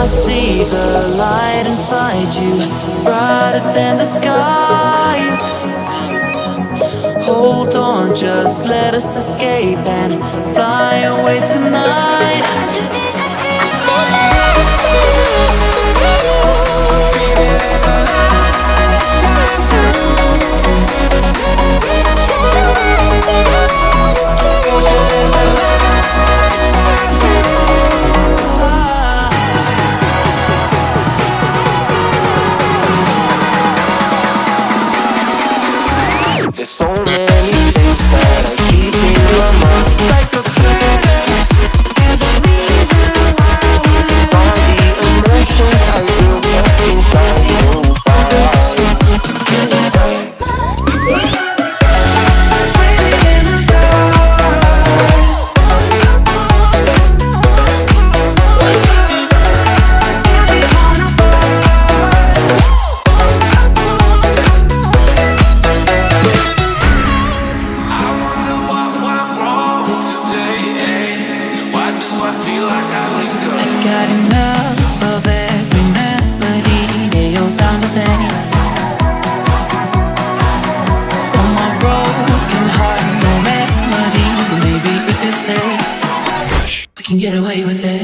see the light inside you, brighter than the skies. Hold on, just let us escape and fly away tonight. I just need to baby, let the light shine through. Won't you let the light shine through. There's so many things that I keep in my mind, like a past. There's a reason why all the emotions I built up inside your body. Got enough of every melody, they all sound the same. From my broken heart, no remedy. Maybe if you stay, we can get away with it.